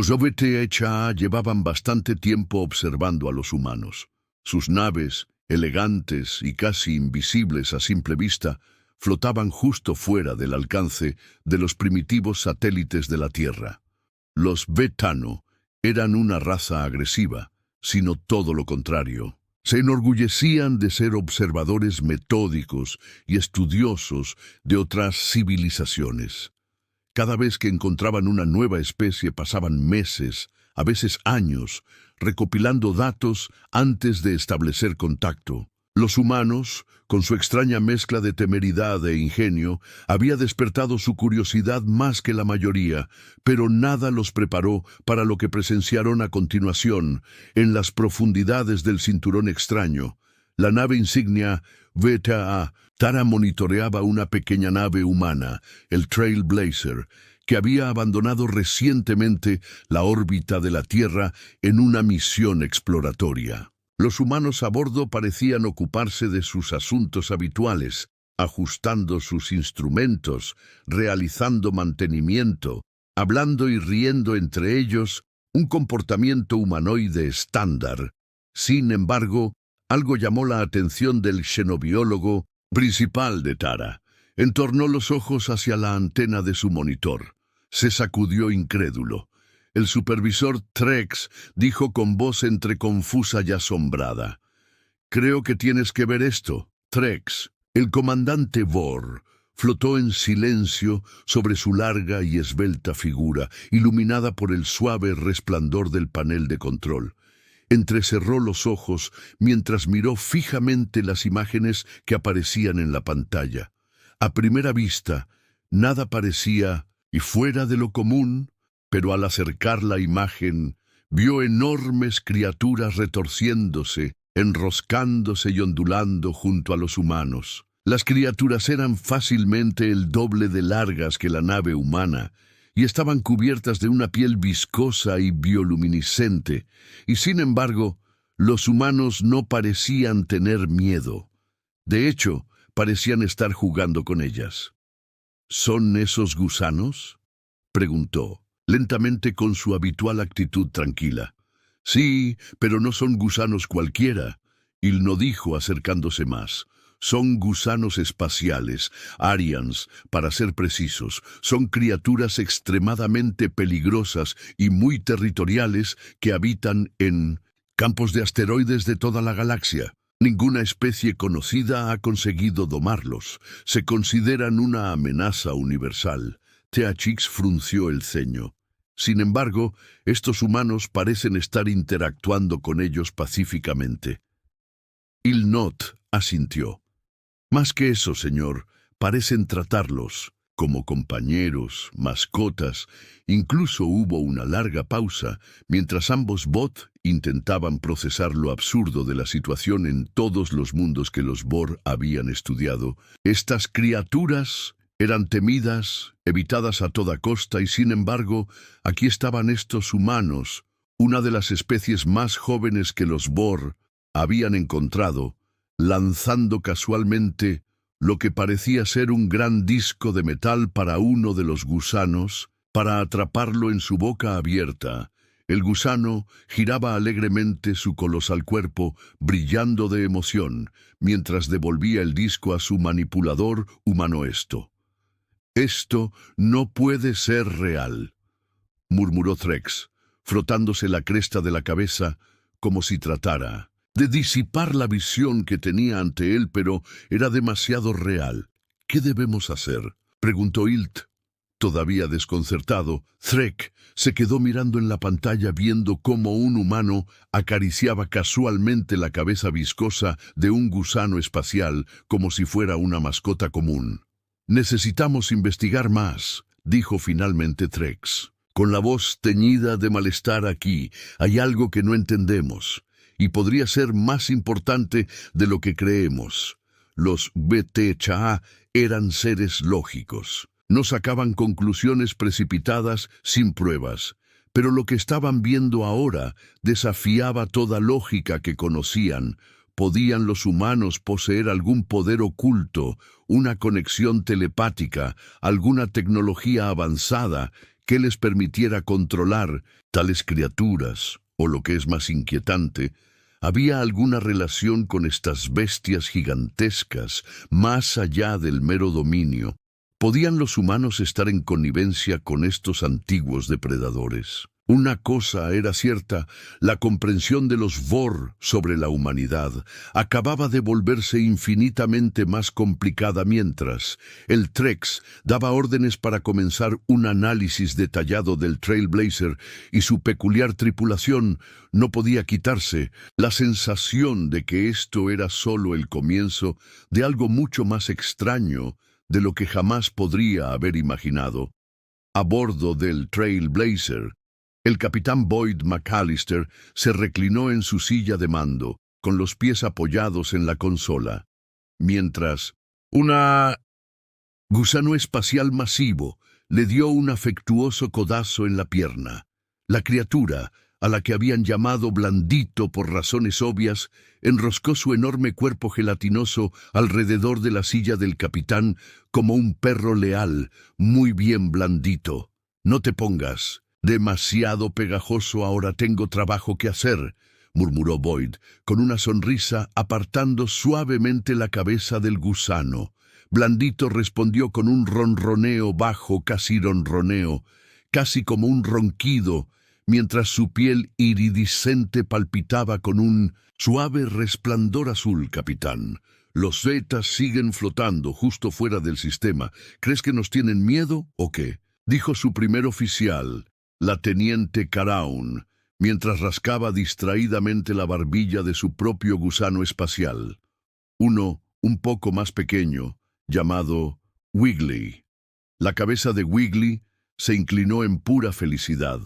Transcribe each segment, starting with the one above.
Los OVTHA llevaban bastante tiempo observando a los humanos. Sus naves, elegantes y casi invisibles a simple vista, flotaban justo fuera del alcance de los primitivos satélites de la Tierra. Los Betano eran una raza agresiva, sino todo lo contrario. Se enorgullecían de ser observadores metódicos y estudiosos de otras civilizaciones. Cada vez que encontraban una nueva especie pasaban meses, a veces años, recopilando datos antes de establecer contacto. Los humanos, con su extraña mezcla de temeridad e ingenio, había despertado su curiosidad más que la mayoría, pero nada los preparó para lo que presenciaron a continuación, en las profundidades del cinturón extraño. La nave insignia VTA Tara monitoreaba una pequeña nave humana, el Trailblazer, que había abandonado recientemente la órbita de la Tierra en una misión exploratoria. Los humanos a bordo parecían ocuparse de sus asuntos habituales, ajustando sus instrumentos, realizando mantenimiento, hablando y riendo entre ellos, un comportamiento humanoide estándar. Sin embargo, algo llamó la atención del xenobiólogo principal de Tara. Entornó los ojos hacia la antena de su monitor. Se sacudió incrédulo. El supervisor Trex dijo con voz entre confusa y asombrada: «Creo que tienes que ver esto, Trex». El comandante Vor flotó en silencio sobre su larga y esbelta figura, iluminada por el suave resplandor del panel de control. Entrecerró los ojos mientras miró fijamente las imágenes que aparecían en la pantalla. A primera vista, nada parecía fuera de lo común, pero al acercar la imagen, vio enormes criaturas retorciéndose, enroscándose y ondulando junto a los humanos. Las criaturas eran fácilmente el doble de largas que la nave humana, y estaban cubiertas de una piel viscosa y bioluminiscente, y sin embargo, los humanos no parecían tener miedo. De hecho, parecían estar jugando con ellas. ¿Son esos gusanos?, preguntó, lentamente con su habitual actitud tranquila. Sí, pero no son gusanos cualquiera, Ilno dijo acercándose más. Son gusanos espaciales, Arians, para ser precisos. Son criaturas extremadamente peligrosas y muy territoriales que habitan en campos de asteroides de toda la galaxia. Ninguna especie conocida ha conseguido domarlos. Se consideran una amenaza universal. Teachix frunció el ceño. Sin embargo, estos humanos parecen estar interactuando con ellos pacíficamente. Ilnot asintió. Más que eso, señor, parecen tratarlos como compañeros, mascotas. Incluso hubo una larga pausa mientras ambos bot intentaban procesar lo absurdo de la situación en todos los mundos que los Bor habían estudiado. Estas criaturas eran temidas, evitadas a toda costa, y sin embargo, aquí estaban estos humanos, una de las especies más jóvenes que los Bor habían encontrado, lanzando casualmente lo que parecía ser un gran disco de metal para uno de los gusanos, para atraparlo en su boca abierta. El gusano giraba alegremente su colosal cuerpo, brillando de emoción, mientras devolvía el disco a su manipulador humano. «Esto no puede ser real», murmuró Trex, frotándose la cresta de la cabeza como si tratara de disipar la visión que tenía ante él, pero era demasiado real. «¿Qué debemos hacer?», preguntó Ilt. Todavía desconcertado, Trek se quedó mirando en la pantalla viendo cómo un humano acariciaba casualmente la cabeza viscosa de un gusano espacial como si fuera una mascota común. «Necesitamos investigar más», dijo finalmente Trex, con la voz teñida de malestar. «Aquí hay algo que no entendemos, y podría ser más importante de lo que creemos. Los BTCHA eran seres lógicos. No sacaban conclusiones precipitadas sin pruebas, pero lo que estaban viendo ahora desafiaba toda lógica que conocían. ¿Podían los humanos poseer algún poder oculto, una conexión telepática, alguna tecnología avanzada que les permitiera controlar tales criaturas, o lo que es más inquietante, ¿había alguna relación con estas bestias gigantescas, más allá del mero dominio? ¿Podían los humanos estar en connivencia con estos antiguos depredadores? Una cosa era cierta: la comprensión de los Vor sobre la humanidad acababa de volverse infinitamente más complicada mientras el Trex daba órdenes para comenzar un análisis detallado del Trailblazer y su peculiar tripulación. No podía quitarse la sensación de que esto era solo el comienzo de algo mucho más extraño de lo que jamás podría haber imaginado. A bordo del Trailblazer, el capitán Boyd McAllister se reclinó en su silla de mando, con los pies apoyados en la consola, mientras una gusano espacial masivo le dio un afectuoso codazo en la pierna. La criatura, a la que habían llamado Blandito por razones obvias, enroscó su enorme cuerpo gelatinoso alrededor de la silla del capitán como un perro leal. Muy bien, Blandito. No te pongas demasiado pegajoso, ahora tengo trabajo que hacer, murmuró Boyd, con una sonrisa, apartando suavemente la cabeza del gusano. Blandito respondió con un ronroneo bajo, casi ronroneo, casi como un ronquido, mientras su piel iridiscente palpitaba con un suave resplandor azul. Capitán, los Zetas siguen flotando justo fuera del sistema. ¿Crees que nos tienen miedo o qué?, dijo su primer oficial, la teniente Caraun, mientras rascaba distraídamente la barbilla de su propio gusano espacial. Uno, un poco más pequeño, llamado Wiggly. La cabeza de Wiggly se inclinó en pura felicidad.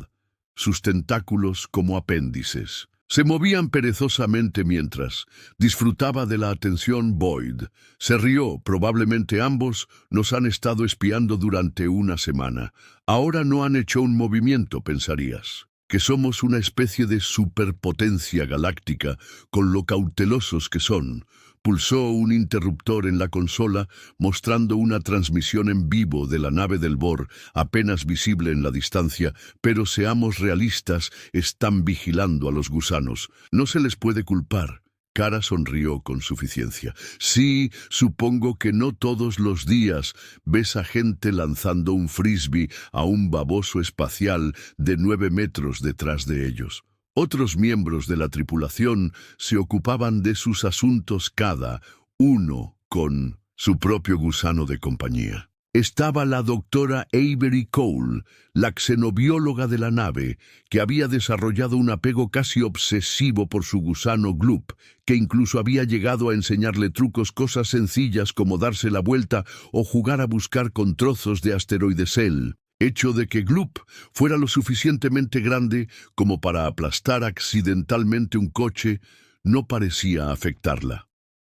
Sus tentáculos, como apéndices, se movían perezosamente mientras disfrutaba de la atención. Boyd se rió. Probablemente ambos nos han estado espiando durante una semana. Ahora no han hecho un movimiento, pensarías. Que somos una especie de superpotencia galáctica, con lo cautelosos que son. Pulsó un interruptor en la consola, mostrando una transmisión en vivo de la nave del Vor, apenas visible en la distancia. Pero seamos realistas, están vigilando a los gusanos. No se les puede culpar. Kara sonrió con suficiencia. Sí, supongo que no todos los días ves a gente lanzando un frisbee a un baboso espacial de 9 metros detrás de ellos. Otros miembros de la tripulación se ocupaban de sus asuntos, cada uno con su propio gusano de compañía. Estaba la doctora Avery Cole, la xenobióloga de la nave, que había desarrollado un apego casi obsesivo por su gusano Gloop, que incluso había llegado a enseñarle trucos, cosas sencillas como darse la vuelta o jugar a buscar con trozos de asteroidesel. Hecho de que Gloop fuera lo suficientemente grande como para aplastar accidentalmente un coche no parecía afectarla.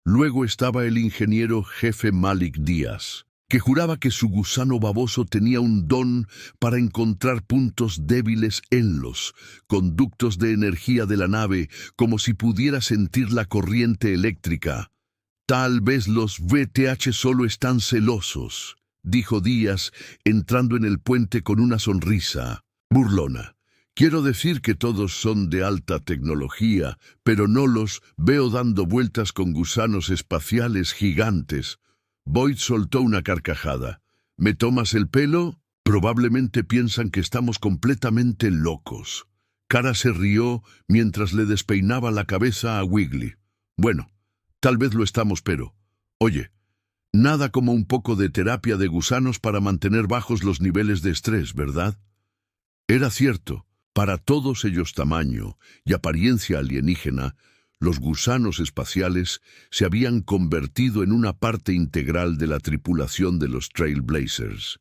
Luego estaba el ingeniero jefe Malik Díaz, que juraba que su gusano baboso tenía un don para encontrar puntos débiles en los conductos de energía de la nave, como si pudiera sentir la corriente eléctrica. Tal vez los VTH solo están celosos, dijo Díaz, entrando en el puente con una sonrisa burlona. Quiero decir que todos son de alta tecnología, pero no los veo dando vueltas con gusanos espaciales gigantes. Boyd soltó una carcajada. ¿Me tomas el pelo? Probablemente piensan que estamos completamente locos. Kara se rió mientras le despeinaba la cabeza a Wiggly. Bueno, tal vez lo estamos, pero... Oye, nada como un poco de terapia de gusanos para mantener bajos los niveles de estrés, ¿verdad? Era cierto. Para todos ellos, tamaño y apariencia alienígena, los gusanos espaciales se habían convertido en una parte integral de la tripulación de los Trailblazers.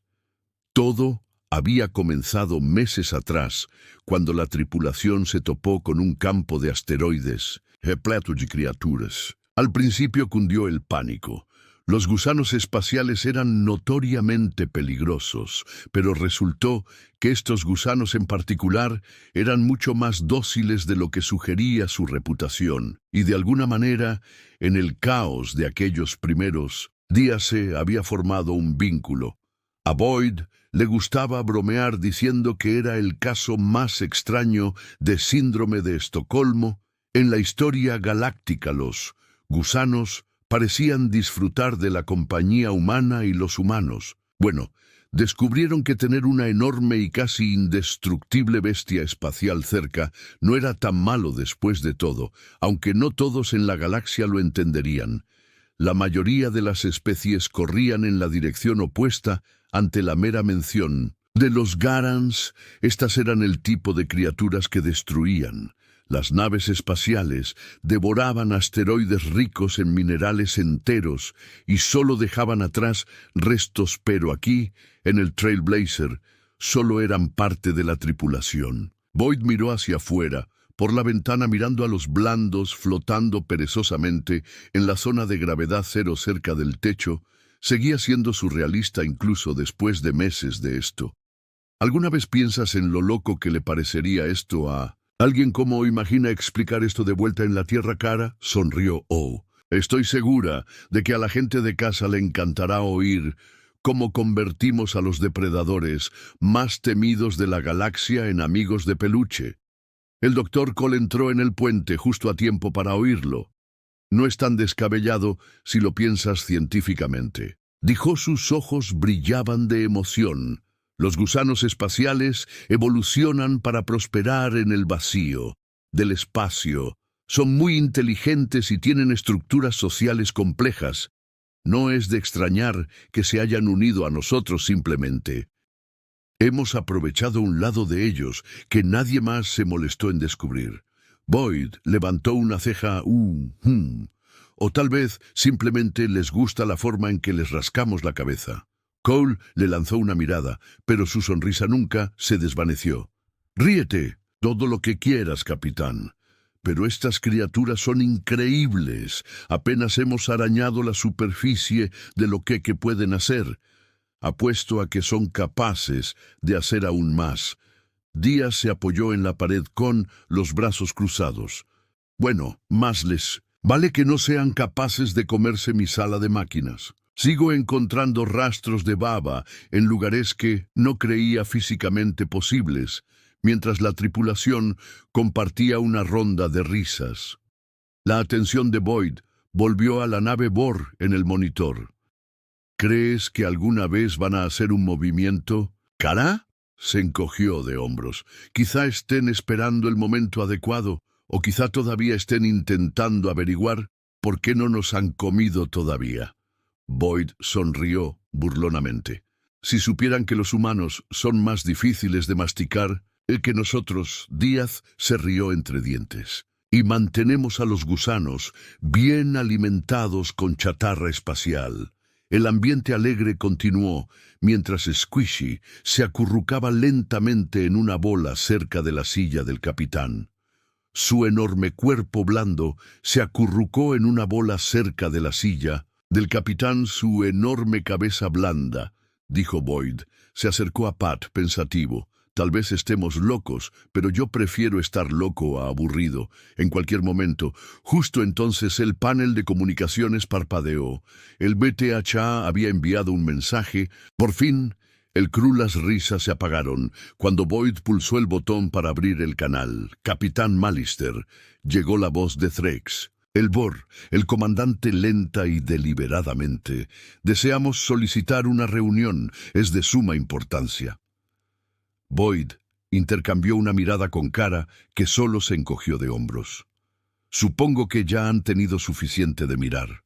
Todo había comenzado meses atrás, cuando la tripulación se topó con un campo de asteroides, repleto de criaturas. Al principio cundió el pánico. Los gusanos espaciales eran notoriamente peligrosos, pero resultó que estos gusanos en particular eran mucho más dóciles de lo que sugería su reputación, y de alguna manera, en el caos de aquellos primeros días se había formado un vínculo. A Boyd Le gustaba bromear diciendo que era el caso más extraño de síndrome de Estocolmo en la historia galáctica. Los gusanos parecían disfrutar de la compañía humana y los humanos. Bueno, descubrieron que tener una enorme y casi indestructible bestia espacial cerca no era tan malo después de todo, aunque no todos en la galaxia lo entenderían. La mayoría de las especies corrían en la dirección opuesta ante la mera mención de los Garans. Estas eran el tipo de criaturas que destruían. Las naves espaciales devoraban asteroides ricos en minerales enteros y solo dejaban atrás restos, pero aquí, en el Trailblazer, solo eran parte de la tripulación. Boyd miró hacia afuera, por la ventana, mirando a los blandos flotando perezosamente en la zona de gravedad cero cerca del techo. Seguía siendo surrealista incluso después de meses de esto. ¿Alguna vez piensas en lo loco que le parecería esto a alguien? ¿Cómo imagina explicar esto de vuelta en la Tierra, cara? Sonrió O. Estoy segura de que a la gente de casa le encantará oír cómo convertimos a los depredadores más temidos de la galaxia en amigos de peluche. El doctor Cole entró en el puente justo a tiempo para oírlo. No es tan descabellado si lo piensas científicamente. Dijo, sus ojos brillaban de emoción. Los gusanos espaciales evolucionan para prosperar en el vacío del espacio. Son muy inteligentes y tienen estructuras sociales complejas. No es de extrañar que se hayan unido a nosotros simplemente. Hemos aprovechado un lado de ellos que nadie más se molestó en descubrir. Boyd levantó una ceja. O tal vez simplemente les gusta la forma en que les rascamos la cabeza. Cole le lanzó una mirada, pero su sonrisa nunca se desvaneció. Ríete, todo lo que quieras, capitán. Pero estas criaturas son increíbles. Apenas hemos arañado la superficie de lo que pueden hacer. Apuesto a que son capaces de hacer aún más. Díaz se apoyó en la pared con los brazos cruzados. Bueno, más les vale que no sean capaces de comerse mi sala de máquinas. Sigo encontrando rastros de baba en lugares que no creía físicamente posibles, mientras la tripulación compartía una ronda de risas. La atención de Boyd volvió a la nave Bor en el monitor. ¿Crees que alguna vez van a hacer un movimiento? ¿Cara? Se encogió de hombros. Quizá estén esperando el momento adecuado, o quizá todavía estén intentando averiguar por qué no nos han comido todavía. Boyd sonrió burlonamente. Si supieran que los humanos son más difíciles de masticar que nosotros. Díaz se rió entre dientes. Y mantenemos a los gusanos bien alimentados con chatarra espacial. El ambiente alegre continuó, mientras Squishy se acurrucaba lentamente en una bola cerca de la silla del capitán. Su enorme cuerpo blando se acurrucó en una bola cerca de la silla del capitán. Su enorme cabeza blanda, dijo Boyd. Se acercó a Pat, pensativo. Tal vez estemos locos, pero yo prefiero estar loco a aburrido. En cualquier momento, justo entonces el panel de comunicaciones parpadeó. El BTHA había enviado un mensaje. Por fin, el crew. Las risas se apagaron cuando Boyd pulsó el botón para abrir el canal. Capitán Mallister, llegó la voz de Threx. El Bor, el comandante, lenta y deliberadamente. Deseamos solicitar una reunión. Es de suma importancia. Boyd intercambió una mirada con Cara, que solo se encogió de hombros. Supongo que ya han tenido suficiente de mirar,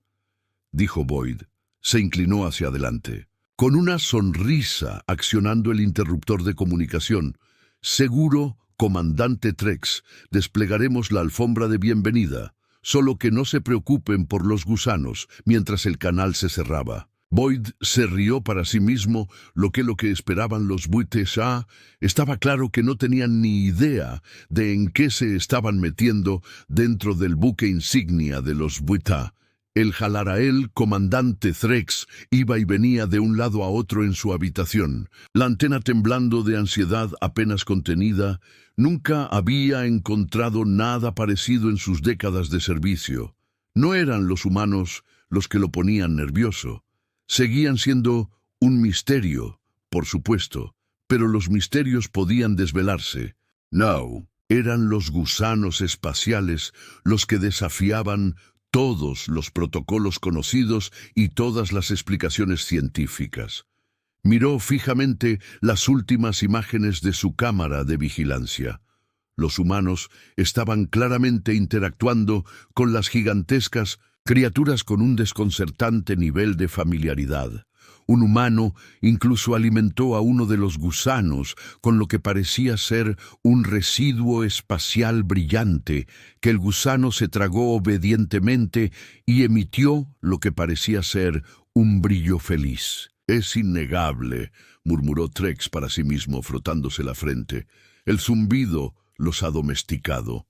dijo Boyd. Se inclinó hacia adelante, con una sonrisa accionando el interruptor de comunicación. Seguro, comandante Threx, desplegaremos la alfombra de bienvenida. Solo que no se preocupen por los gusanos, mientras el canal se cerraba. Boyd se rió para sí mismo. Lo que esperaban los BTSA. Estaba claro que no tenían ni idea de en qué se estaban metiendo dentro del buque insignia de los BTA. El Jalarael, comandante Threx, iba y venía de un lado a otro en su habitación, la antena temblando de ansiedad apenas contenida. Nunca había encontrado nada parecido en sus décadas de servicio. No eran los humanos los que lo ponían nervioso. Seguían siendo un misterio, por supuesto, pero los misterios podían desvelarse. No, eran los gusanos espaciales los que desafiaban todos los protocolos conocidos y todas las explicaciones científicas. Miró fijamente las últimas imágenes de su cámara de vigilancia. Los humanos estaban claramente interactuando con las gigantescas criaturas con un desconcertante nivel de familiaridad. Un humano incluso alimentó a uno de los gusanos con lo que parecía ser un residuo espacial brillante, que el gusano se tragó obedientemente y emitió lo que parecía ser un brillo feliz. «Es innegable», murmuró Trex para sí mismo, frotándose la frente. «El zumbido los ha domesticado».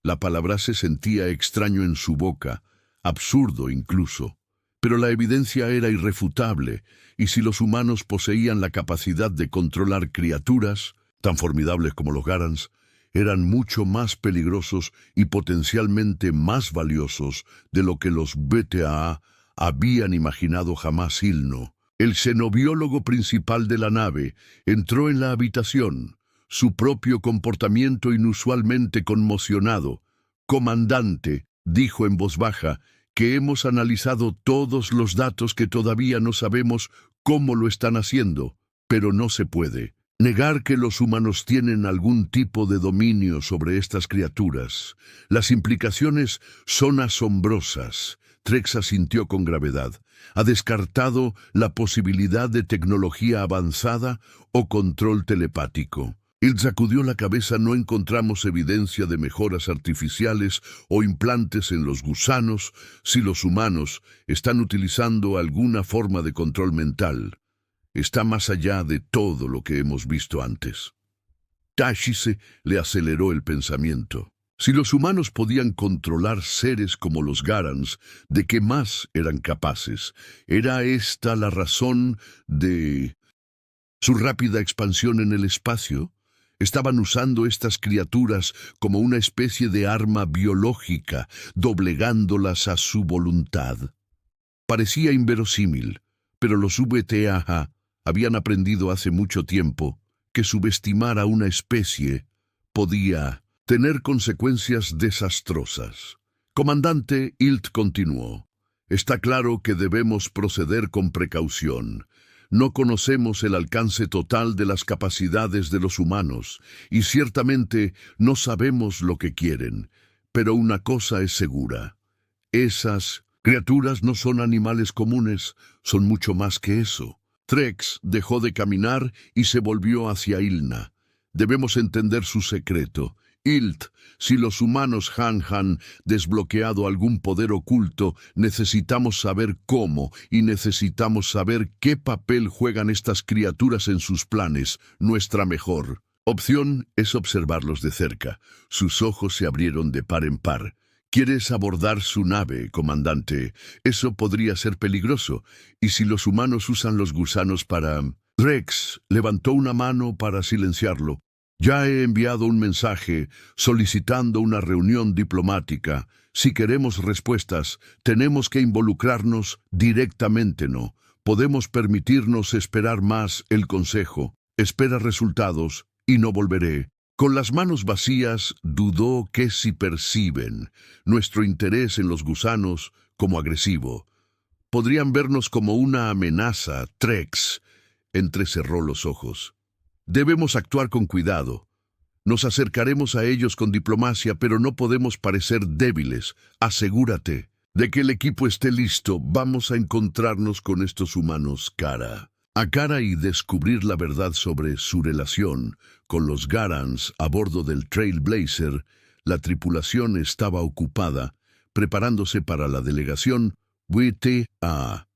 La palabra se sentía extraño en su boca, absurdo incluso. Pero la evidencia era irrefutable, y si los humanos poseían la capacidad de controlar criaturas, tan formidables como los Garans, eran mucho más peligrosos y potencialmente más valiosos de lo que los BTA habían imaginado jamás. Ilno, el xenobiólogo principal de la nave, entró en la habitación, su propio comportamiento inusualmente conmocionado. «Comandante», dijo en voz baja, «que hemos analizado todos los datos que todavía no sabemos cómo lo están haciendo, pero no se puede negar que los humanos tienen algún tipo de dominio sobre estas criaturas. Las implicaciones son asombrosas». Trex asintió con gravedad. «¿Ha descartado la posibilidad de tecnología avanzada o control telepático?» Él sacudió la cabeza. «No encontramos evidencia de mejoras artificiales o implantes en los gusanos. Si los humanos están utilizando alguna forma de control mental, está más allá de todo lo que hemos visto antes». Tashise le aceleró el pensamiento. Si los humanos podían controlar seres como los Garans, ¿de qué más eran capaces? ¿Era esta la razón de su rápida expansión en el espacio? Estaban usando estas criaturas como una especie de arma biológica, doblegándolas a su voluntad. Parecía inverosímil, pero los VTAH habían aprendido hace mucho tiempo que subestimar a una especie podía tener consecuencias desastrosas. «Comandante», Ilt continuó, «está claro que debemos proceder con precaución. No conocemos el alcance total de las capacidades de los humanos, y ciertamente no sabemos lo que quieren. Pero una cosa es segura. Esas criaturas no son animales comunes, son mucho más que eso». Trex dejó de caminar y se volvió hacia Ilna. «Debemos entender su secreto. Ilt, si los humanos han desbloqueado algún poder oculto, necesitamos saber cómo y necesitamos saber qué papel juegan estas criaturas en sus planes. Nuestra mejor opción es observarlos de cerca». Sus ojos se abrieron de par en par. «¿Quieres abordar su nave, comandante? Eso podría ser peligroso. ¿Y si los humanos usan los gusanos para...?» Trex levantó una mano para silenciarlo. «Ya he enviado un mensaje solicitando una reunión diplomática. Si queremos respuestas, tenemos que involucrarnos directamente. No podemos permitirnos esperar más. El Consejo espera resultados y no volveré». Con las manos vacías, dudó que si perciben nuestro interés en los gusanos como agresivo, podrían vernos como una amenaza. Trex entrecerró los ojos. «Debemos actuar con cuidado. Nos acercaremos a ellos con diplomacia, pero no podemos parecer débiles. Asegúrate de que el equipo esté listo. Vamos a encontrarnos con estos humanos cara a cara y descubrir la verdad sobre su relación con los Garans a bordo del Trailblazer». La tripulación estaba ocupada, preparándose para la delegación WTA.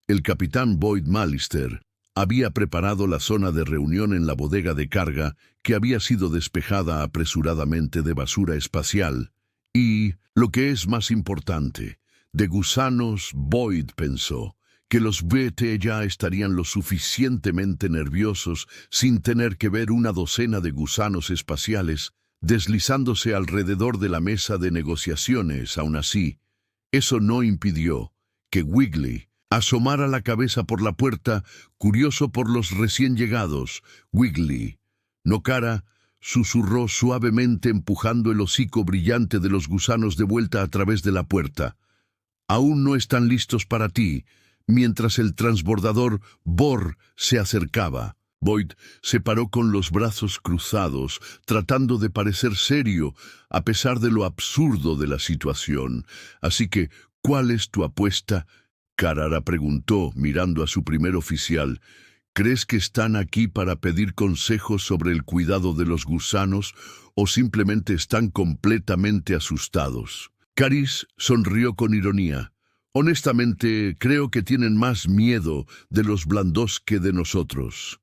El capitán Boyd Mallister había preparado la zona de reunión en la bodega de carga, que había sido despejada apresuradamente de basura espacial. Y, lo que es más importante, de gusanos. Boyd pensó que los BT ya estarían lo suficientemente nerviosos sin tener que ver una docena de gusanos espaciales deslizándose alrededor de la mesa de negociaciones. Aún así, eso no impidió que Wiggly asomara la cabeza por la puerta, curioso por los recién llegados. Wiggly. No, cara, susurró suavemente empujando el hocico brillante de los gusanos de vuelta a través de la puerta. Aún no están listos para ti, mientras el transbordador Bor se acercaba. Boyd se paró con los brazos cruzados, tratando de parecer serio, a pesar de lo absurdo de la situación. Así que, ¿cuál es tu apuesta? Carrara preguntó, mirando a su primer oficial. ¿Crees que están aquí para pedir consejos sobre el cuidado de los gusanos o simplemente están completamente asustados? Caris sonrió con ironía. Honestamente, creo que tienen más miedo de los Blandos que de nosotros.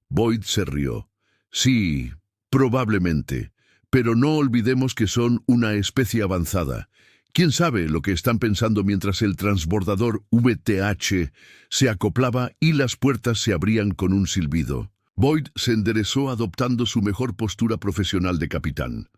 Boyd se rió. Sí, probablemente, pero no olvidemos que son una especie avanzada. ¿Quién sabe lo que están pensando mientras el transbordador VTH se acoplaba y las puertas se abrían con un silbido? Boyd se enderezó adoptando su mejor postura profesional de capitán.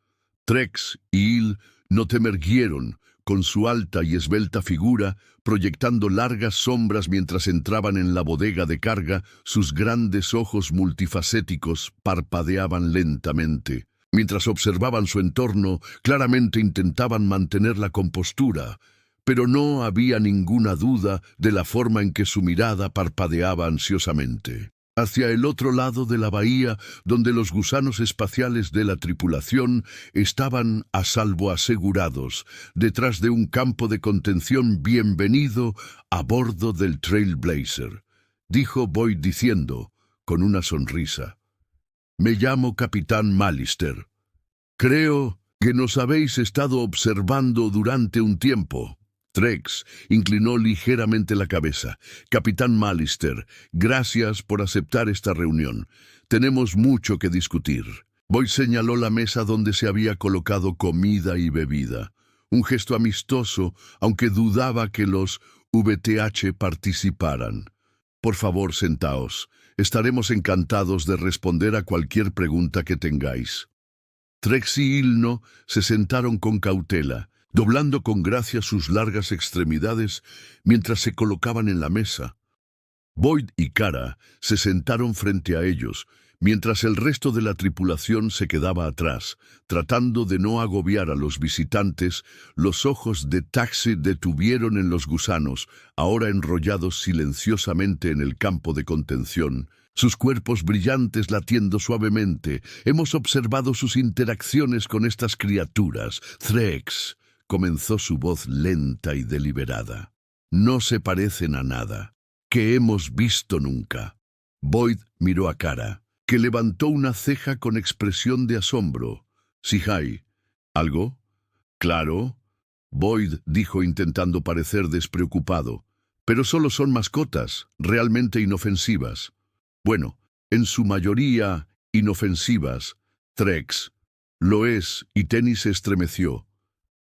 Trex y Hill no temerguieron, con su alta y esbelta figura, proyectando largas sombras mientras entraban en la bodega de carga, sus grandes ojos multifacéticos parpadeaban lentamente. Mientras observaban su entorno, claramente intentaban mantener la compostura, pero no había ninguna duda de la forma en que su mirada parpadeaba ansiosamente. Hacia el otro lado de la bahía, donde los gusanos espaciales de la tripulación estaban a salvo asegurados, detrás de un campo de contención. Bienvenido a bordo del Trailblazer, dijo Boyd diciendo, con una sonrisa. Me llamo Capitán Malister. Creo que nos habéis estado observando durante un tiempo. Trex inclinó ligeramente la cabeza. Capitán Malister, gracias por aceptar esta reunión. Tenemos mucho que discutir. Boyd señaló la mesa donde se había colocado comida y bebida. Un gesto amistoso, aunque dudaba que los VTH participaran. Por favor, sentaos. Estaremos encantados de responder a cualquier pregunta que tengáis. Trex y Ilno se sentaron con cautela, doblando con gracia sus largas extremidades mientras se colocaban en la mesa. Boyd y Cara se sentaron frente a ellos, mientras el resto de la tripulación se quedaba atrás, tratando de no agobiar a los visitantes. Los ojos de Taxi detuvieron en los gusanos, ahora enrollados silenciosamente en el campo de contención, sus cuerpos brillantes latiendo suavemente. Hemos observado sus interacciones con estas criaturas. Trex, comenzó su voz lenta y deliberada. No se parecen a nada que hemos visto nunca. Boyd miró a Cara, que levantó una ceja con expresión de asombro. Sihai, ¿algo? Claro, Boyd dijo intentando parecer despreocupado. Pero solo son mascotas, realmente inofensivas. Bueno, en su mayoría inofensivas. Trex, lo es, y Tenny se estremeció.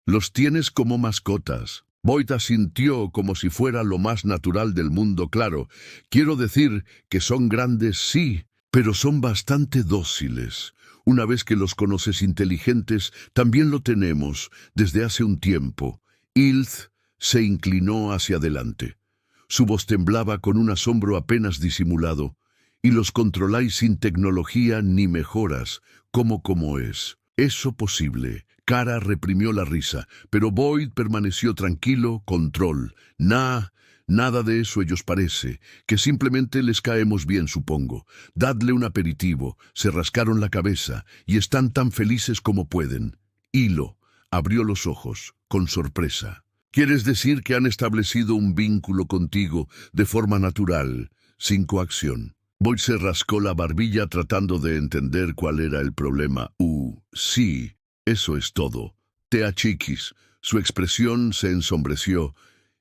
Los tienes como mascotas. Boyd asintió como si fuera lo más natural del mundo. Claro, quiero decir que son grandes, sí, pero son bastante dóciles. Una vez que los conoces inteligentes, también lo tenemos desde hace un tiempo. Ilth se inclinó hacia adelante. Su voz temblaba con un asombro apenas disimulado. Y los controláis sin tecnología ni mejoras, como es. Eso posible. Cara reprimió la risa, pero Boyd permaneció tranquilo. Control. Nada de eso ellos parece, que simplemente les caemos bien, supongo. Dadle un aperitivo. Se rascaron la cabeza y están tan felices como pueden. Hilo abrió los ojos, con sorpresa. ¿Quieres decir que han establecido un vínculo contigo de forma natural, sin coacción? Boyd se rascó la barbilla tratando de entender cuál era el problema. Sí, eso es todo. Te achiquis. Su expresión se ensombreció,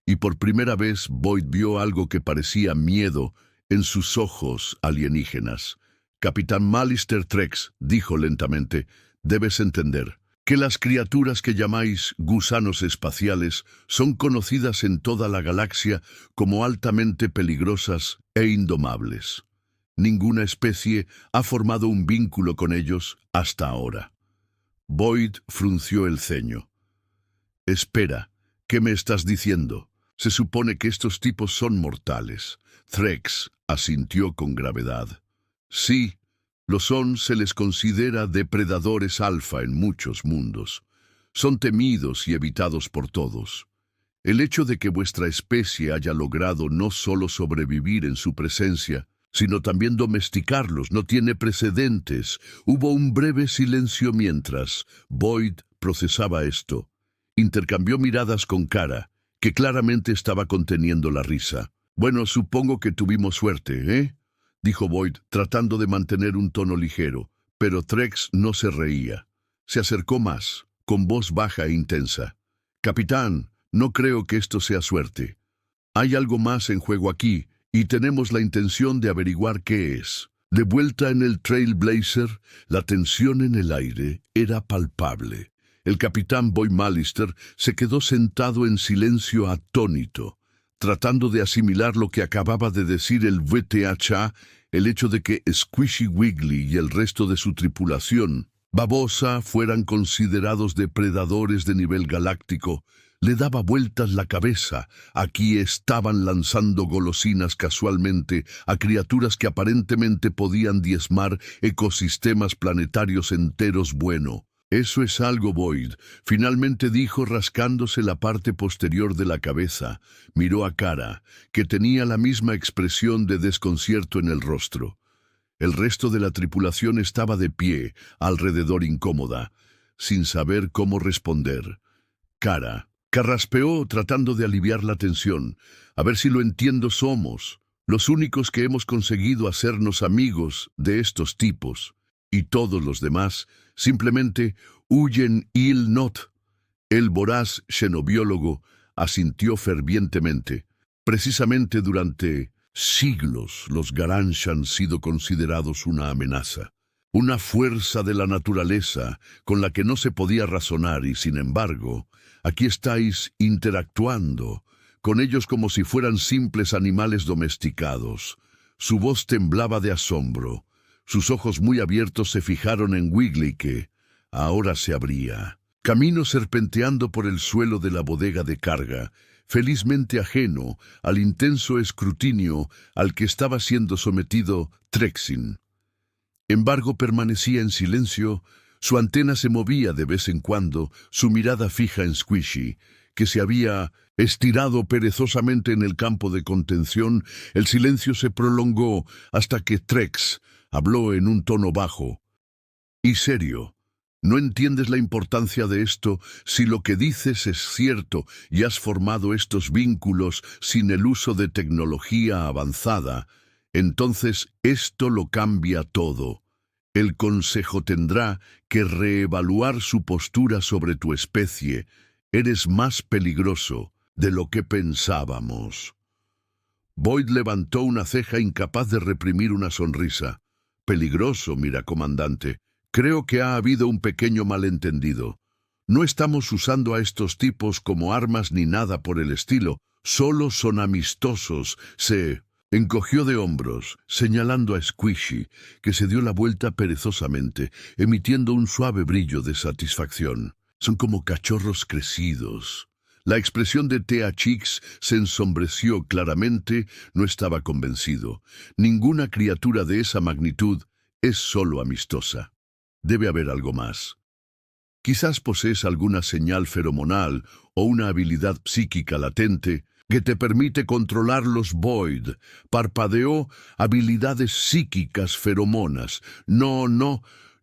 y por primera vez Boyd vio algo que parecía miedo en sus ojos alienígenas. Capitán Malister Trex, dijo lentamente, debes entender que las criaturas que llamáis gusanos espaciales son conocidas en toda la galaxia como altamente peligrosas e indomables. Ninguna especie ha formado un vínculo con ellos hasta ahora. Boyd frunció el ceño. Espera, ¿qué me estás diciendo? Se supone que estos tipos son mortales. Threx asintió con gravedad. Sí, lo son, se les considera depredadores alfa en muchos mundos. Son temidos y evitados por todos. El hecho de que vuestra especie haya logrado no solo sobrevivir en su presencia, sino también domesticarlos, no tiene precedentes. Hubo un breve silencio mientras Boyd procesaba esto. Intercambió miradas con Kara, que claramente estaba conteniendo la risa. «Bueno, supongo que tuvimos suerte, ¿eh?», dijo Boyd, tratando de mantener un tono ligero, pero Threx no se reía. Se acercó más, con voz baja e intensa. «Capitán, no creo que esto sea suerte. Hay algo más en juego aquí, y tenemos la intención de averiguar qué es». De vuelta en el Trailblazer, la tensión en el aire era palpable. El capitán Boyd Mallister se quedó sentado en silencio atónito, tratando de asimilar lo que acababa de decir el VTHA, el hecho de que Squishy Wiggly y el resto de su tripulación, babosa, fueran considerados depredadores de nivel galáctico. Le daba vueltas la cabeza. Aquí estaban lanzando golosinas casualmente a criaturas que aparentemente podían diezmar ecosistemas planetarios enteros. Bueno, eso es algo, Boyd, finalmente dijo rascándose la parte posterior de la cabeza. Miró a Kara, que tenía la misma expresión de desconcierto en el rostro. El resto de la tripulación estaba de pie, alrededor incómoda, sin saber cómo responder. Kara carraspeó tratando de aliviar la tensión. «A ver si lo entiendo, somos los únicos que hemos conseguido hacernos amigos de estos tipos. Y todos los demás simplemente huyen il not». El voraz xenobiólogo asintió fervientemente. Precisamente durante siglos los Garansh han sido considerados una amenaza, una fuerza de la naturaleza con la que no se podía razonar y, sin embargo, aquí estáis interactuando con ellos como si fueran simples animales domesticados. Su voz temblaba de asombro. Sus ojos muy abiertos se fijaron en Wiggly que ahora se abría, camino serpenteando por el suelo de la bodega de carga, felizmente ajeno al intenso escrutinio al que estaba siendo sometido Trexin. Embargo, permanecía en silencio. Su antena se movía de vez en cuando, su mirada fija en Squishy, que se había estirado perezosamente en el campo de contención. El silencio se prolongó hasta que Trex habló en un tono bajo y serio. «¿No entiendes la importancia de esto? Si lo que dices es cierto y has formado estos vínculos sin el uso de tecnología avanzada, entonces esto lo cambia todo. El Consejo tendrá que reevaluar su postura sobre tu especie. Eres más peligroso de lo que pensábamos». Boyd levantó una ceja incapaz de reprimir una sonrisa. «Peligroso, mira, comandante. Creo que ha habido un pequeño malentendido. No estamos usando a estos tipos como armas ni nada por el estilo. Solo son amistosos». Se encogió de hombros, señalando a Squishy, que se dio la vuelta perezosamente, emitiendo un suave brillo de satisfacción. «Son como cachorros crecidos». La expresión de Tea Chix se ensombreció claramente. No estaba convencido. Ninguna criatura de esa magnitud es solo amistosa. Debe haber algo más. Quizás posees alguna señal feromonal o una habilidad psíquica latente que te permite controlarlos. Boyd parpadeó. «Habilidades psíquicas, feromonas.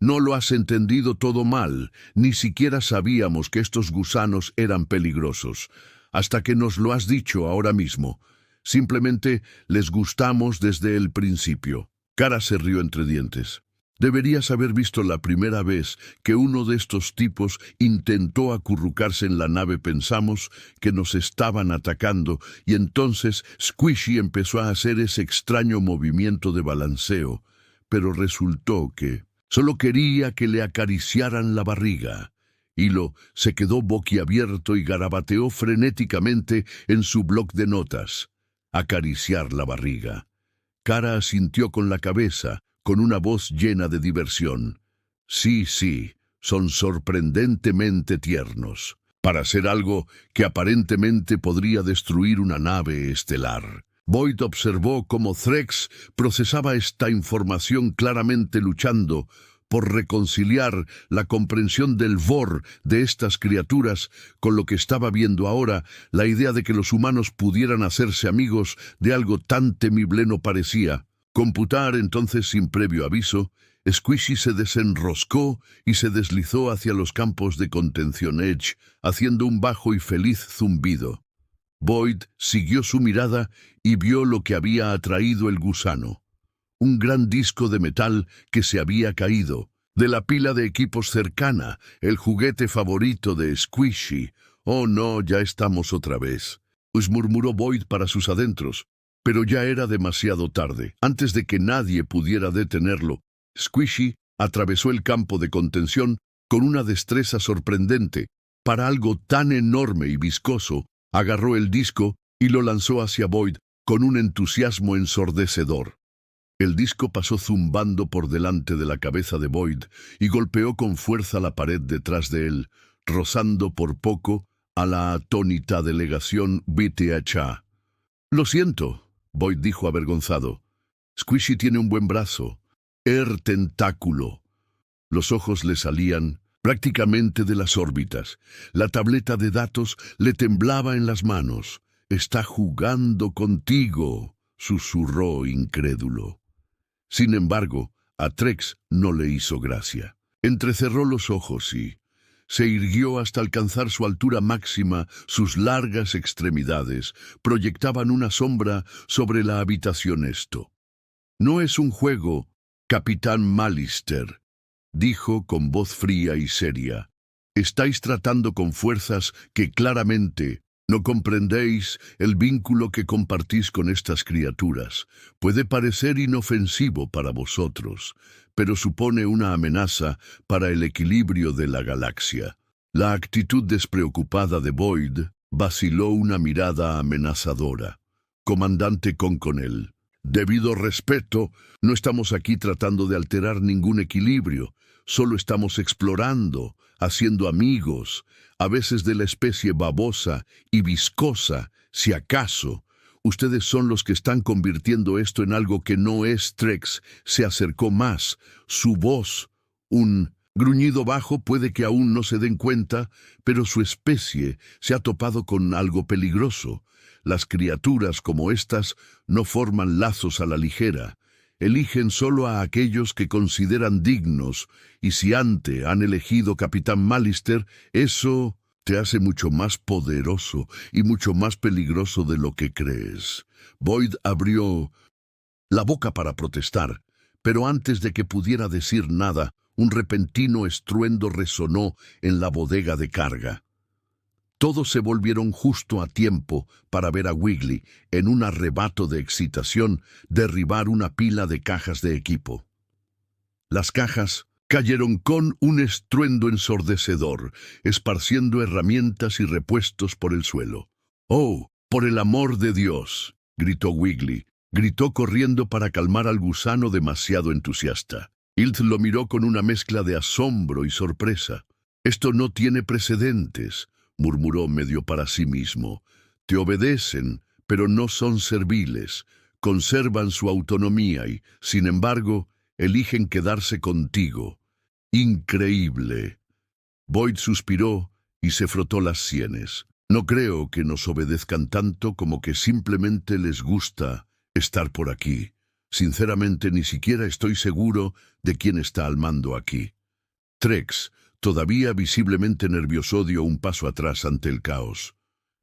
No lo has entendido todo mal. Ni siquiera sabíamos que estos gusanos eran peligrosos, hasta que nos lo has dicho ahora mismo. Simplemente les gustamos desde el principio». Kara se rió entre dientes. «Deberías haber visto la primera vez que uno de estos tipos intentó acurrucarse en la nave. Pensamos que nos estaban atacando y entonces Squishy empezó a hacer ese extraño movimiento de balanceo, pero resultó que solo quería que le acariciaran la barriga». Hilo se quedó boquiabierto y garabateó frenéticamente en su bloc de notas. «Acariciar la barriga». Kara asintió con la cabeza, con una voz llena de diversión. «Sí, son sorprendentemente tiernos». para hacer algo que aparentemente podría destruir una nave estelar. Boyd observó cómo Threx procesaba esta información claramente luchando por reconciliar la comprensión del Vor de estas criaturas con lo que estaba viendo ahora. La idea de que los humanos pudieran hacerse amigos de algo tan temible no parecía computar. Entonces, sin previo aviso, Squishy se desenroscó y se deslizó hacia los campos de contención Edge, haciendo un bajo y feliz zumbido. Boyd siguió su mirada y vio lo que había atraído el gusano. Un gran disco de metal que se había caído de la pila de equipos cercana, el juguete favorito de Squishy. «Oh no, ya estamos otra vez», murmuró Boyd para sus adentros, pero ya era demasiado tarde. Antes de que nadie pudiera detenerlo, Squishy atravesó el campo de contención con una destreza sorprendente. Para algo tan enorme y viscoso, agarró el disco y lo lanzó hacia Boyd con un entusiasmo ensordecedor. El disco pasó zumbando por delante de la cabeza de Boyd y golpeó con fuerza la pared detrás de él, rozando por poco a la atónita delegación BTHA. «Lo siento», Boyd dijo avergonzado. «Squishy tiene un buen brazo. Tentáculo». Los ojos le salían prácticamente de las órbitas. La tableta de datos le temblaba en las manos. «Está jugando contigo», susurró incrédulo. Sin embargo, a Threx no le hizo gracia. Entrecerró los ojos y se irguió hasta alcanzar su altura máxima. Sus largas extremidades proyectaban una sombra sobre la habitación. «Esto no es un juego, Capitán Mallister», dijo con voz fría y seria. «Estáis tratando con fuerzas que claramente no comprendéis. El vínculo que compartís con estas criaturas puede parecer inofensivo para vosotros, pero supone una amenaza para el equilibrio de la galaxia». La actitud despreocupada de Boyd vaciló una mirada amenazadora. «Comandante Conconel, debido respeto, no estamos aquí tratando de alterar ningún equilibrio. Solo estamos explorando, haciendo amigos, a veces de la especie babosa y viscosa, si acaso. Ustedes son los que están convirtiendo esto en algo que no es». Threx se acercó más. Su voz, un gruñido bajo, puede que aún no se den cuenta, pero su especie se ha topado con algo peligroso. Las criaturas como estas no forman lazos a la ligera. Eligen solo a aquellos que consideran dignos, y si antes han elegido Capitán Mallister, eso te hace mucho más poderoso y mucho más peligroso de lo que crees». Boyd abrió la boca para protestar, pero antes de que pudiera decir nada, un repentino estruendo resonó en la bodega de carga. Todos se volvieron justo a tiempo para ver a Wiggly, en un arrebato de excitación, derribar una pila de cajas de equipo. Las cajas cayeron con un estruendo ensordecedor, esparciendo herramientas y repuestos por el suelo. «¡Oh, por el amor de Dios!», gritó Wiggly. Gritó corriendo para calmar al gusano demasiado entusiasta. Hilt lo miró con una mezcla de asombro y sorpresa. «Esto no tiene precedentes», murmuró medio para sí mismo. «Te obedecen, pero no son serviles. Conservan su autonomía y, sin embargo, eligen quedarse contigo. Increíble». Boyd suspiró y se frotó las sienes. «No creo que nos obedezcan tanto como que simplemente les gusta estar por aquí. Sinceramente, ni siquiera estoy seguro de quién está al mando aquí». Threx, todavía visiblemente nervioso, dio un paso atrás ante el caos.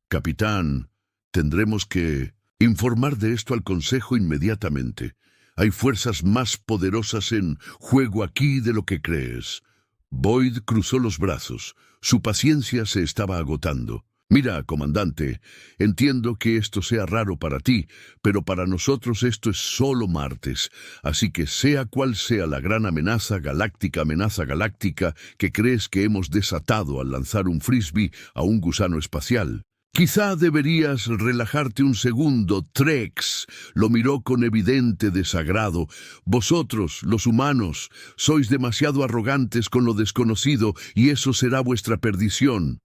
«Capitán, tendremos que informar de esto al Consejo inmediatamente. Hay fuerzas más poderosas en juego aquí de lo que crees». Boyd cruzó los brazos. Su paciencia se estaba agotando. «Mira, comandante, entiendo que esto sea raro para ti, pero para nosotros esto es solo martes, así que sea cual sea la gran amenaza galáctica que crees que hemos desatado al lanzar un frisbee a un gusano espacial, quizá deberías relajarte un segundo». Threx lo miró con evidente desagrado. «Vosotros, los humanos, sois demasiado arrogantes con lo desconocido y eso será vuestra perdición».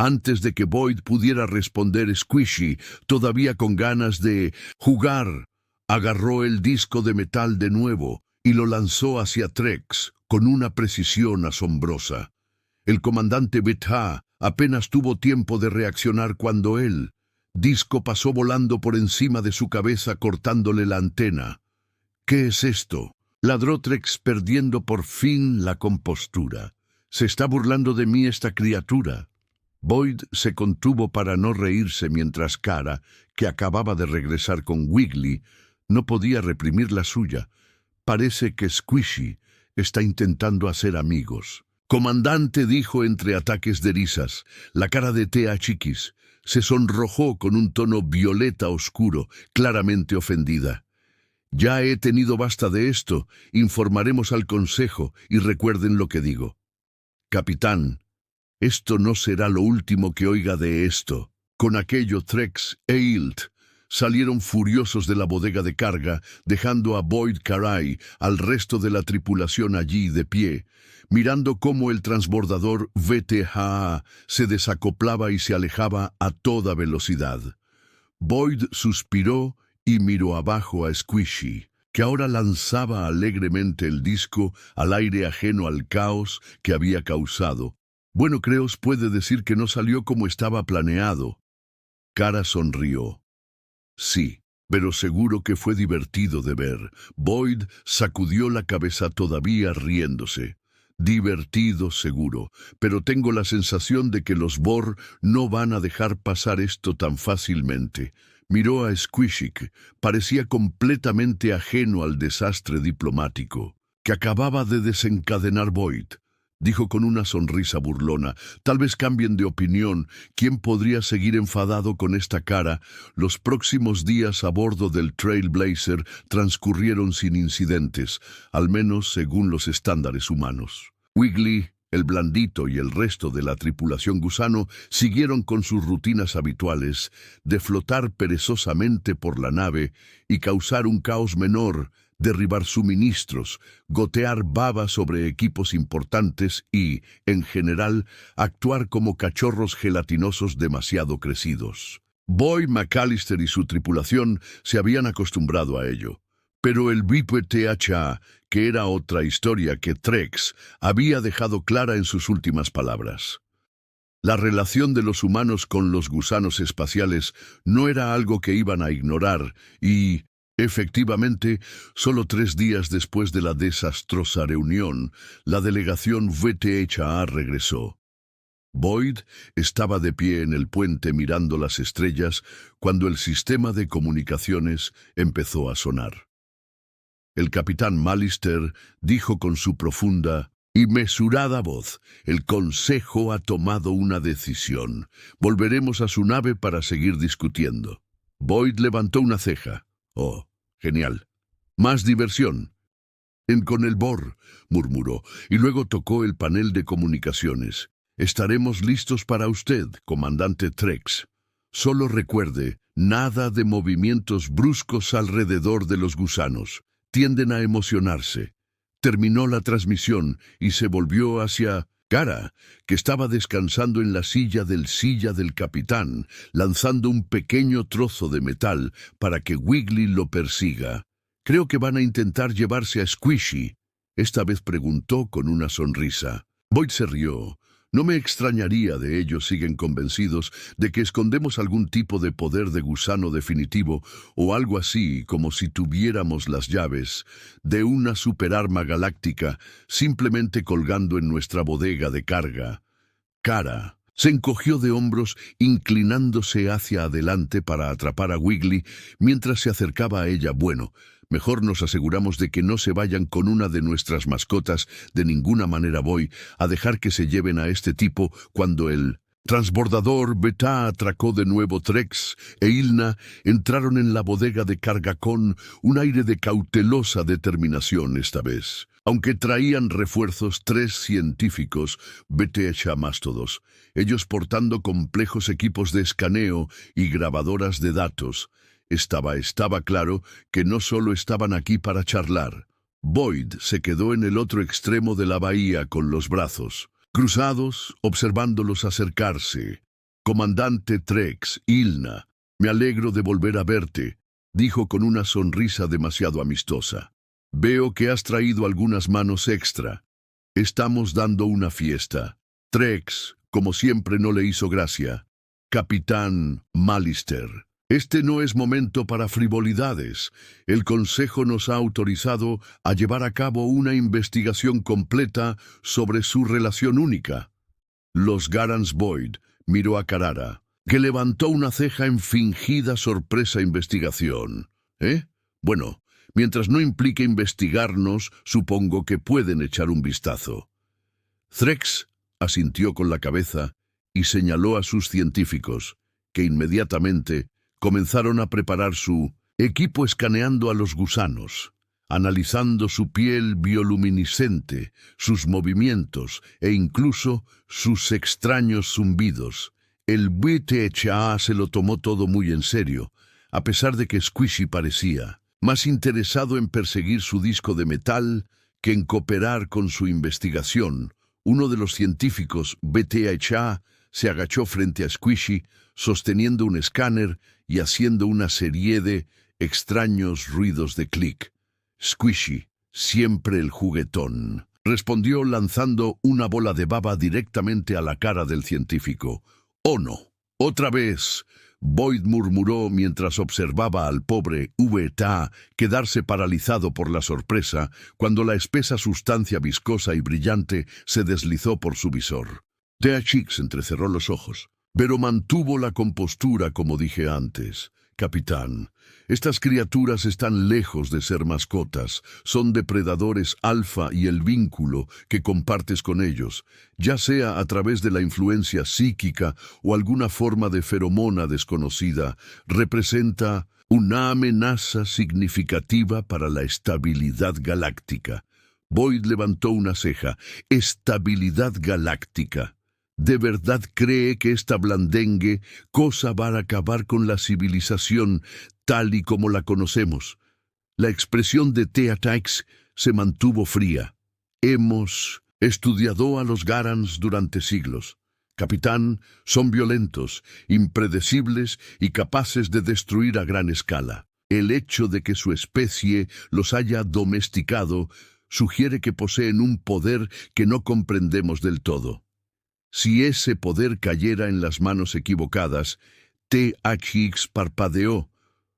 Antes de que Boyd pudiera responder, Squishy, todavía con ganas de jugar, agarró el disco de metal de nuevo y lo lanzó hacia Trex con una precisión asombrosa. El comandante Betha apenas tuvo tiempo de reaccionar cuando el disco pasó volando por encima de su cabeza, cortándole la antena. ¿Qué es esto?, ladró Trex, perdiendo por fin la compostura. «Se está burlando de mí esta criatura». Boyd se contuvo para no reírse mientras Kara, que acababa de regresar con Wiggly, no podía reprimir la suya. «Parece que Squishy está intentando hacer amigos». «Comandante», dijo entre ataques de risas. La cara de Tea Chiquis se sonrojó con un tono violeta oscuro, claramente ofendida. «Ya he tenido basta de esto. Informaremos al consejo y recuerden lo que digo». «Capitán, esto no será lo último que oiga de esto». Con aquello, Trex e Ilt salieron furiosos de la bodega de carga, dejando a Boyd Caray al resto de la tripulación allí de pie, mirando cómo el transbordador VTHA se desacoplaba y se alejaba a toda velocidad. Boyd suspiró y miró abajo a Squishy, que ahora lanzaba alegremente el disco al aire, ajeno al caos que había causado. «Bueno, Creos puede decir que no salió como estaba planeado». Kara sonrió. «Sí, pero seguro que fue divertido de ver». Boyd sacudió la cabeza, todavía riéndose. «Divertido, seguro, pero tengo la sensación de que los Bor no van a dejar pasar esto tan fácilmente». Miró a Squishy, parecía completamente ajeno al desastre diplomático que acababa de desencadenar Boyd. Dijo con una sonrisa burlona: «Tal vez cambien de opinión. ¿Quién podría seguir enfadado con esta cara?» Los próximos días a bordo del Trailblazer transcurrieron sin incidentes, al menos según los estándares humanos. Wiggly, el blandito y el resto de la tripulación gusano siguieron con sus rutinas habituales de flotar perezosamente por la nave y causar un caos menor, derribar suministros, gotear baba sobre equipos importantes y, en general, actuar como cachorros gelatinosos demasiado crecidos. Boyd, McAllister y su tripulación se habían acostumbrado a ello. Pero el VTHA, que era otra historia que Trex había dejado clara en sus últimas palabras. La relación de los humanos con los gusanos espaciales no era algo que iban a ignorar y, efectivamente, solo 3 días después de la desastrosa reunión, la delegación VTHA regresó. Boyd estaba de pie en el puente mirando las estrellas cuando el sistema de comunicaciones empezó a sonar. El capitán McAllister dijo con su profunda y mesurada voz: «El Consejo ha tomado una decisión. Volveremos a su nave para seguir discutiendo». Boyd levantó una ceja. «Oh, genial. Más diversión». «Con el Bor», murmuró, y luego tocó el panel de comunicaciones. «Estaremos listos para usted, comandante Trex. Solo recuerde, nada de movimientos bruscos alrededor de los gusanos. Tienden a emocionarse». Terminó la transmisión y se volvió hacia Kara, que estaba descansando en la silla del capitán, lanzando un pequeño trozo de metal para que Wiggly lo persiga. «Creo que van a intentar llevarse a Squishy», esta vez preguntó con una sonrisa. Boyd se rió. «No me extrañaría de ellos. Siguen convencidos de que escondemos algún tipo de poder de gusano definitivo o algo así, como si tuviéramos las llaves de una superarma galáctica simplemente colgando en nuestra bodega de carga». Kara se encogió de hombros, inclinándose hacia adelante para atrapar a Wiggly mientras se acercaba a ella. «Bueno, mejor nos aseguramos de que no se vayan con una de nuestras mascotas. De ninguna manera voy a dejar que se lleven a este tipo». Cuando el transbordador Beta atracó de nuevo, Trex e Ilna entraron en la bodega de carga con un aire de cautelosa determinación esta vez. Aunque traían refuerzos, 3 científicos, VTHA más todos, ellos portando complejos equipos de escaneo y grabadoras de datos. Estaba claro que no solo estaban aquí para charlar. Boyd se quedó en el otro extremo de la bahía con los brazos cruzados, observándolos acercarse. Comandante Trex, Ilna, me alegro de volver a verte, dijo con una sonrisa demasiado amistosa. Veo que has traído algunas manos extra. Estamos dando una fiesta. Trex, como siempre, no le hizo gracia. Capitán Malister, este no es momento para frivolidades. El Consejo nos ha autorizado a llevar a cabo una investigación completa sobre su relación única. Los Garans Boyd miró a Carrara, que levantó una ceja en fingida sorpresa investigación. Bueno, mientras no implique investigarnos, supongo que pueden echar un vistazo. Trex asintió con la cabeza y señaló a sus científicos, que inmediatamente comenzaron a preparar su equipo escaneando a los gusanos, analizando su piel bioluminiscente, sus movimientos e incluso sus extraños zumbidos. El BTHA se lo tomó todo muy en serio, a pesar de que Squishy parecía más interesado en perseguir su disco de metal que en cooperar con su investigación. Uno de los científicos BTHA se agachó frente a Squishy, sosteniendo un escáner y haciendo una serie de extraños ruidos de clic. Squishy, siempre el juguetón, respondió lanzando una bola de baba directamente a la cara del científico. «¡Oh no! ¡Otra vez!», Boyd murmuró mientras observaba al pobre VTA quedarse paralizado por la sorpresa cuando la espesa sustancia viscosa y brillante se deslizó por su visor. Teachix entrecerró los ojos, pero mantuvo la compostura como dije antes. «Capitán, estas criaturas están lejos de ser mascotas, son depredadores alfa y el vínculo que compartes con ellos, ya sea a través de la influencia psíquica o alguna forma de feromona desconocida, representa una amenaza significativa para la estabilidad galáctica». Boyd levantó una ceja. «Estabilidad galáctica. ¿De verdad cree que esta blandengue cosa va a acabar con la civilización tal y como la conocemos?» La expresión de Teachix se mantuvo fría. «Hemos estudiado a los Garans durante siglos. Capitán, son violentos, impredecibles y capaces de destruir a gran escala. El hecho de que su especie los haya domesticado sugiere que poseen un poder que no comprendemos del todo. Si ese poder cayera en las manos equivocadas», Teachix parpadeó.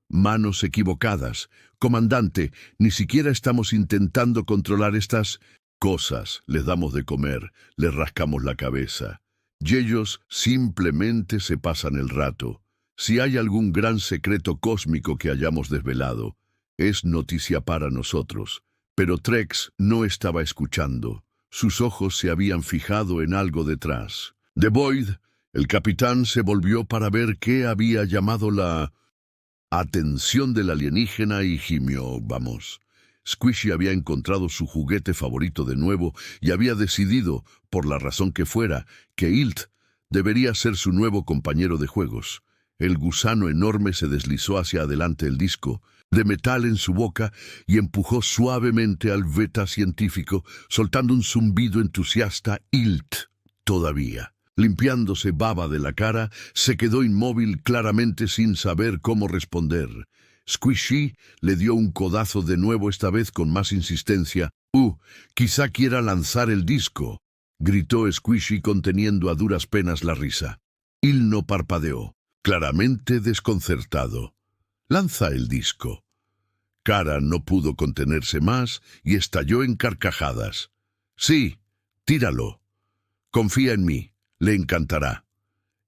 «Manos equivocadas. Comandante, ni siquiera estamos intentando controlar estas cosas. Les damos de comer, les rascamos la cabeza. Y ellos simplemente se pasan el rato. Si hay algún gran secreto cósmico que hayamos desvelado, es noticia para nosotros». Pero Trex no estaba escuchando. Sus ojos se habían fijado en algo detrás de Boyd. El capitán se volvió para ver qué había llamado la atención del alienígena y gimió. «Vamos». Squishy había encontrado su juguete favorito de nuevo y había decidido, por la razón que fuera, que Ilt debería ser su nuevo compañero de juegos. El gusano enorme se deslizó hacia adelante el disco de metal en su boca y empujó suavemente al beta científico, soltando un zumbido entusiasta. Ilt, todavía limpiándose baba de la cara, se quedó inmóvil, claramente sin saber cómo responder. Squishy le dio un codazo de nuevo, esta vez con más insistencia. Quizá quiera lanzar el disco», gritó Squishy conteniendo a duras penas la risa. Il no parpadeó, claramente desconcertado. «Lanza el disco». Cara no pudo contenerse más y estalló en carcajadas. «Sí, tíralo. Confía en mí, le encantará».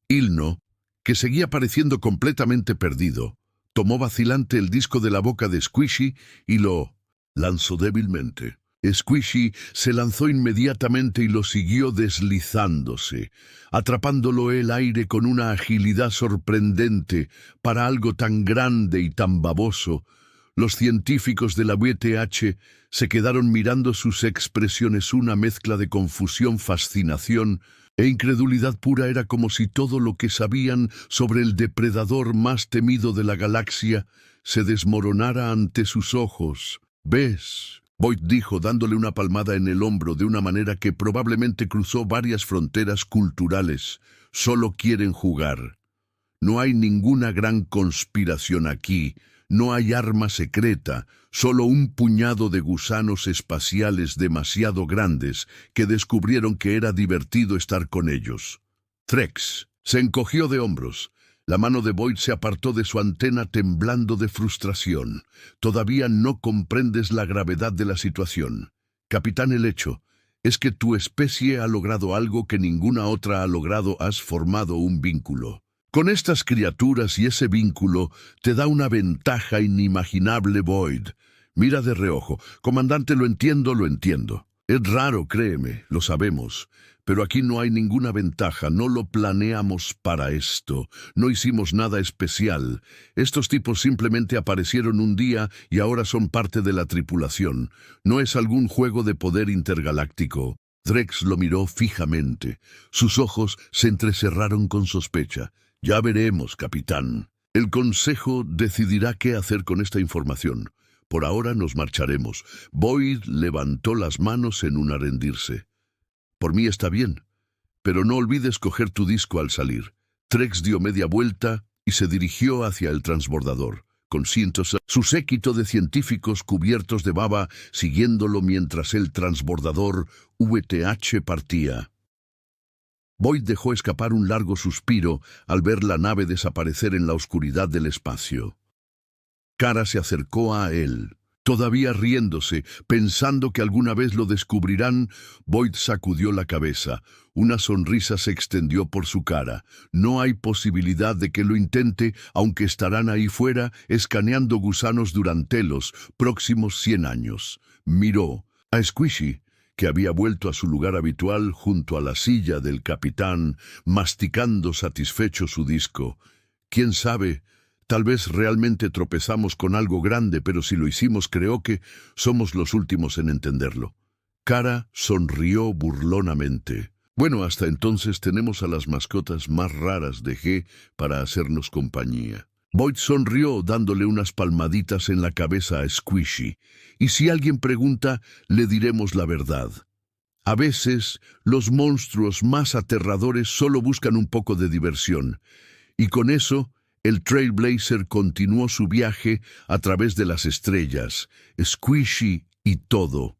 Ilno, que seguía pareciendo completamente perdido, tomó vacilante el disco de la boca de Squishy y lo lanzó débilmente. Squishy se lanzó inmediatamente y lo siguió deslizándose, atrapándolo el aire con una agilidad sorprendente para algo tan grande y tan baboso. Los científicos de la BTH se quedaron mirando sus expresiones, una mezcla de confusión, fascinación e incredulidad pura. Era como si todo lo que sabían sobre el depredador más temido de la galaxia se desmoronara ante sus ojos. «¿Ves?», Boyd dijo dándole una palmada en el hombro de una manera que probablemente cruzó varias fronteras culturales. Solo quieren jugar. No hay ninguna gran conspiración aquí. No hay arma secreta, solo un puñado de gusanos espaciales demasiado grandes que descubrieron que era divertido estar con ellos. Trex se encogió de hombros. La mano de Boyd se apartó de su antena temblando de frustración. Todavía no comprendes la gravedad de la situación. Capitán, el hecho es que tu especie ha logrado algo que ninguna otra ha logrado. Has formado un vínculo con estas criaturas y ese vínculo te da una ventaja inimaginable, Boyd. Mira de reojo. Comandante, lo entiendo, lo entiendo. Es raro, créeme, lo sabemos. Pero aquí no hay ninguna ventaja, no lo planeamos para esto, no hicimos nada especial. Estos tipos simplemente aparecieron un día y ahora son parte de la tripulación. No es algún juego de poder intergaláctico. Trex lo miró fijamente. Sus ojos se entrecerraron con sospecha. Ya veremos, capitán. El Consejo decidirá qué hacer con esta información. Por ahora nos marcharemos. Boyd levantó las manos en un rendirse. Por mí está bien, pero no olvides coger tu disco al salir. Trex dio media vuelta y se dirigió hacia el transbordador, con su séquito de científicos cubiertos de baba siguiéndolo mientras el transbordador VTH partía. Boyd dejó escapar un largo suspiro al ver la nave desaparecer en la oscuridad del espacio. Kara se acercó a él. Todavía riéndose, pensando que alguna vez lo descubrirán, Boyd sacudió la cabeza. Una sonrisa se extendió por su cara. No hay posibilidad de que lo intente, aunque estarán ahí fuera escaneando gusanos durante los próximos 100 años. Miró a Squishy, que había vuelto a su lugar habitual junto a la silla del capitán, masticando satisfecho su disco. ¿Quién sabe? Tal vez realmente tropezamos con algo grande, pero si lo hicimos creo que somos los últimos en entenderlo. Kara sonrió burlonamente. Bueno, hasta entonces tenemos a las mascotas más raras de G para hacernos compañía. Boyd sonrió dándole unas palmaditas en la cabeza a Squishy. Y si alguien pregunta, le diremos la verdad. A veces, los monstruos más aterradores solo buscan un poco de diversión. Y con eso, el Trailblazer continuó su viaje a través de las estrellas, Squishy y todo.